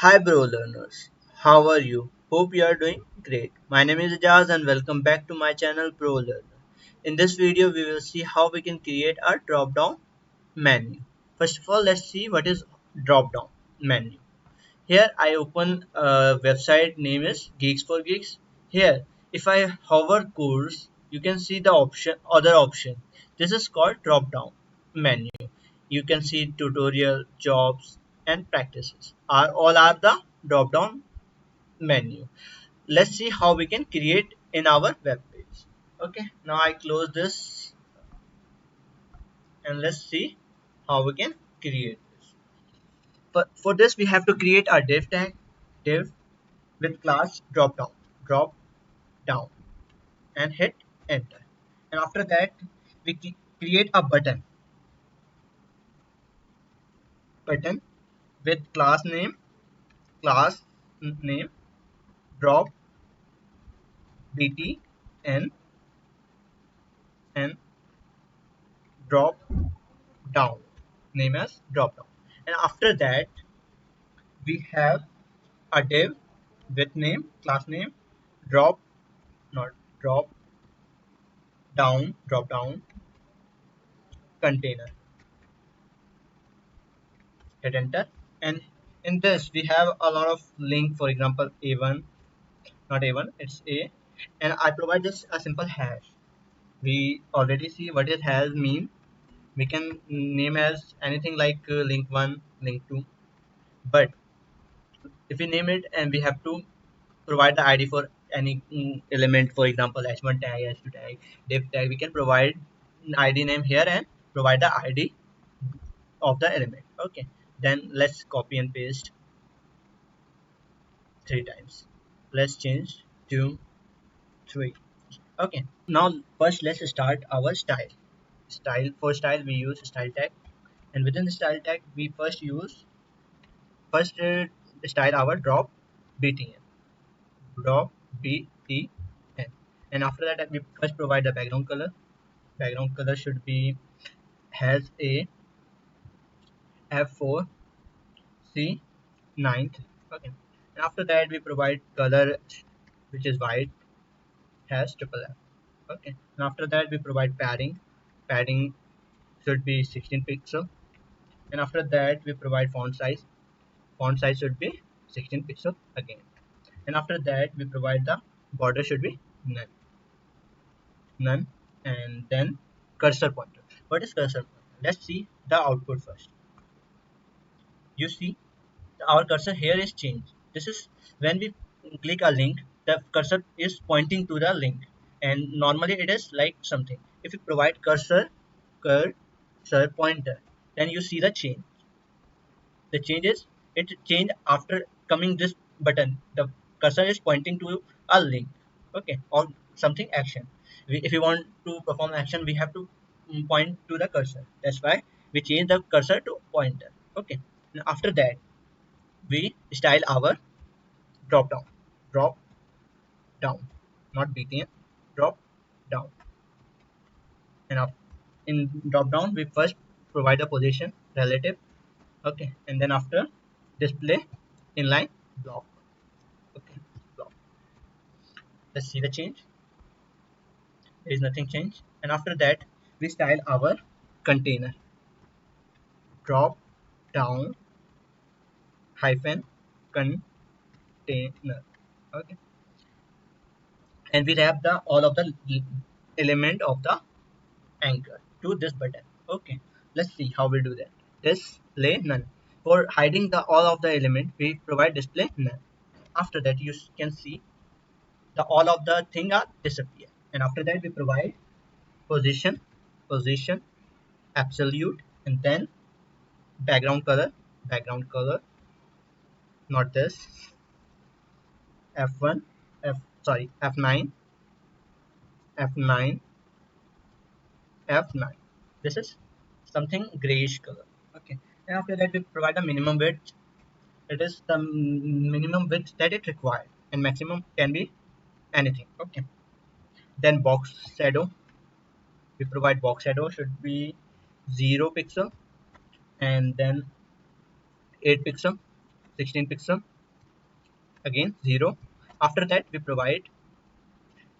Hi BroLearners, how are you? Hope you are doing great. My name is Jaz and welcome back to my channel BroLearner. In this video we will see how we can create a drop down menu. First of all, let's see what is drop down menu. Here I open a website name is Geeks for Geeks. Here if I hover course, you can see the other option. This is called drop down menu. You can see tutorial, jobs and practices all are the drop down menu. Let's see how we can create in our web page. Okay, now I close this and let's see how we can create this. For this we have to create a div tag, div with class drop down and hit enter. And after that we create a button with class name drop dt and drop down, name as drop down. And after that we have a div with name class name drop not drop drop down container, hit enter. And in this we have a lot of link, for example a1, not a1, it's a. And I provide just a simple hash. We already see what it has mean. We can name as anything like link 1, link 2, but if we name it and we have to provide the id for any element, for example h1 tag, h2 tag, div tag, we can provide id name here and provide the id of the element. Okay, then let's copy and paste 3 times. Let's change 2, 3. Okay, now first let's start our style. We use style tag, and within the style tag we first style our drop btn, drop btn. And after that we first provide the background color should be has a f4 c 9th. Okay, and after that we provide color which is white, has triple f. Okay, and after that we provide padding should be 16 pixel. And after that we provide font size should be 16 pixel again. And after that we provide the border should be none. And then cursor pointer. What is cursor pointer? Let's see the output first. You see our cursor here is changed. This is when we click a link, the cursor is pointing to the link, and normally it is like something. If you provide cursor pointer, then you see the change. The change is it changed after coming this button. The cursor is pointing to a link, okay, or something action. If we want to perform action, we have to point to the cursor. That's why we change the cursor to pointer. Okay, and after that we style our drop down drop down, not btn, drop down. And in drop down we first provide a position relative. Okay, and then after display inline block. Okay, block. Let's see the change. There is nothing changed. And after that we style our container, drop down hyphen container. Okay, and we wrap the all of the element of the anchor to this button. Okay, let's see how we do that. Display none. For hiding the all of the element we provide display none. After that you can see the all of the thing are disappear. And after that we provide position absolute, and then background color, not this, f1 f sorry f9 f9 f9. This is something grayish color. Okay, and after that we provide a minimum width. It is the minimum width that it required, and maximum can be anything. Okay, then box shadow, we provide box shadow should be 0 pixel, and then 8 pixel, 16 pixel, again 0. After that we provide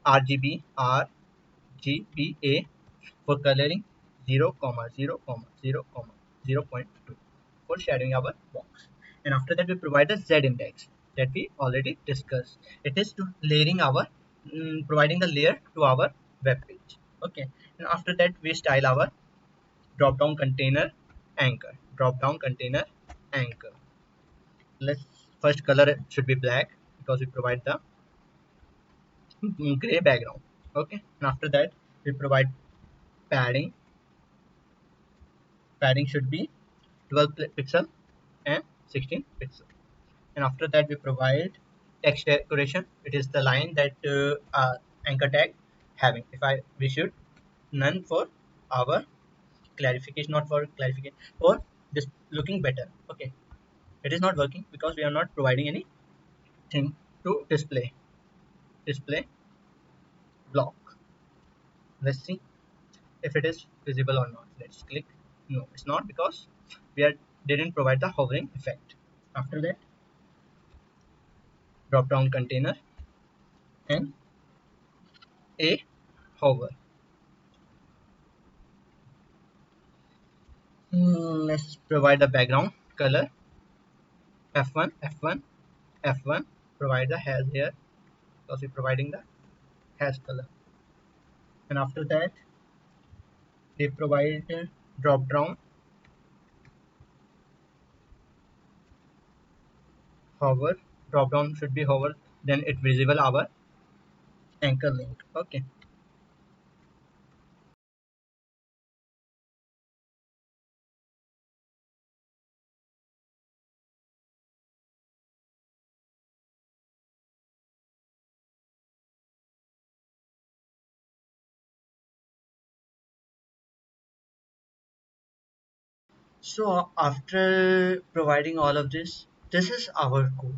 RGBA for coloring 0, 0, 0, 0.2 for shadowing our box. And after that we provide the Z index that we already discussed. It is to layering our providing the layer to our web page. Okay, and after that we style our drop down container anchor. Drop down container anchor. Let's first color should be black because we provide the gray background. Okay, and after that we provide padding. Padding should be 12 pixel and 16 pixel. And after that we provide text decoration. It is the line that anchor tag having. If I we should none for our clarification, not for clarification, for this looking better. Okay, it is not working because we are not providing anything to display block. Let's see if it is visible or not. Let's click. No, it's not because we are didn't provide the hovering effect. After that, drop down container and a hover. Let's provide the background color F1, F1, F1. Provide the hash here because we're providing the hash color. And after that, they provide drop down hover. Drop down should be hover. Then it visible our anchor link. Okay. So after providing all of this, this is our code.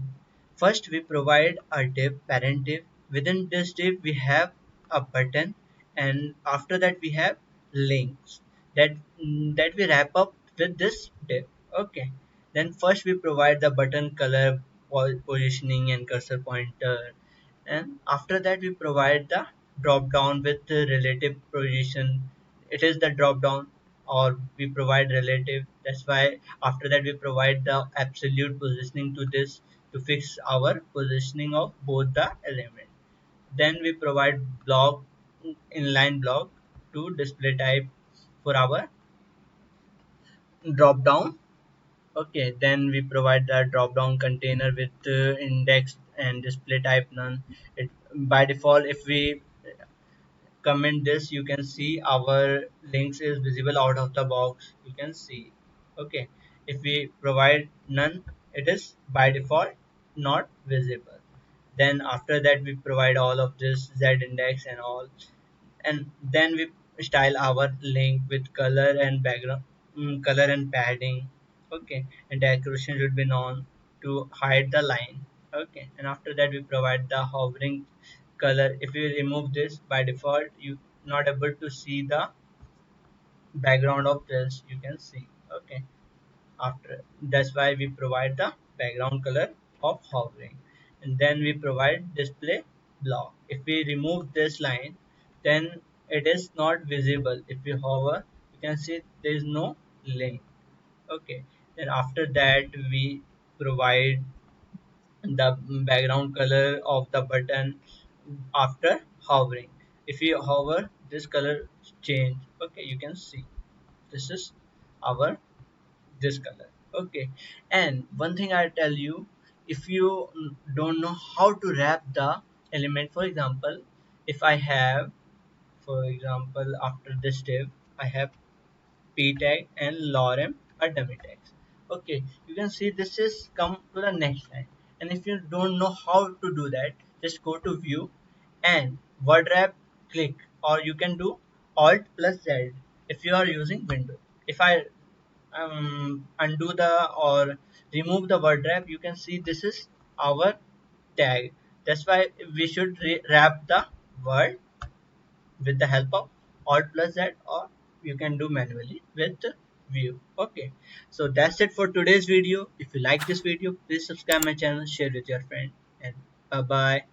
First, we provide a div, parent div. Within this div, we have a button, and after that, we have links that we wrap up with this div. Okay. Then first, we provide the button color, positioning, and cursor pointer, and after that, we provide the drop down with the relative position. It is the drop down, or we provide relative. That's why after that we provide the absolute positioning to this to fix our positioning of both the element. Then we provide block, inline block to display type for our drop down. Okay, then we provide the drop down container with index and display type none. It by default, if we comment this, you can see our links is visible out of the box. You can see. Okay, if we provide none, it is by default not visible. Then after that we provide all of this z index and all, and then we style our link with color and background, color and padding. Okay, and decoration should be known to hide the line. Okay, and after that we provide the hovering color. If you remove this, by default you not able to see the background of this, you can see. Okay, after that's why we provide the background color of hovering. And then we provide display block. If we remove this line, then it is not visible. If we hover, you can see there is no link. Okay, then after that we provide the background color of the button after hovering. If you hover, this color change. Okay, you can see this is our this color. Okay, and one thing I tell you, if you don't know how to wrap the element, for example, if I have, for example, after this div I have p tag and lorem a dummy text. Okay, you can see this is come to the next line. And if you don't know how to do that, just go to view and word wrap, click, or you can do alt plus z if you are using window. If I undo the or remove the word wrap, you can see this is our tag. That's why we should wrap the word with the help of alt plus z, or you can do manually with view. Okay, so that's it for today's video. If you like this video, please subscribe my channel, share with your friend, and bye bye.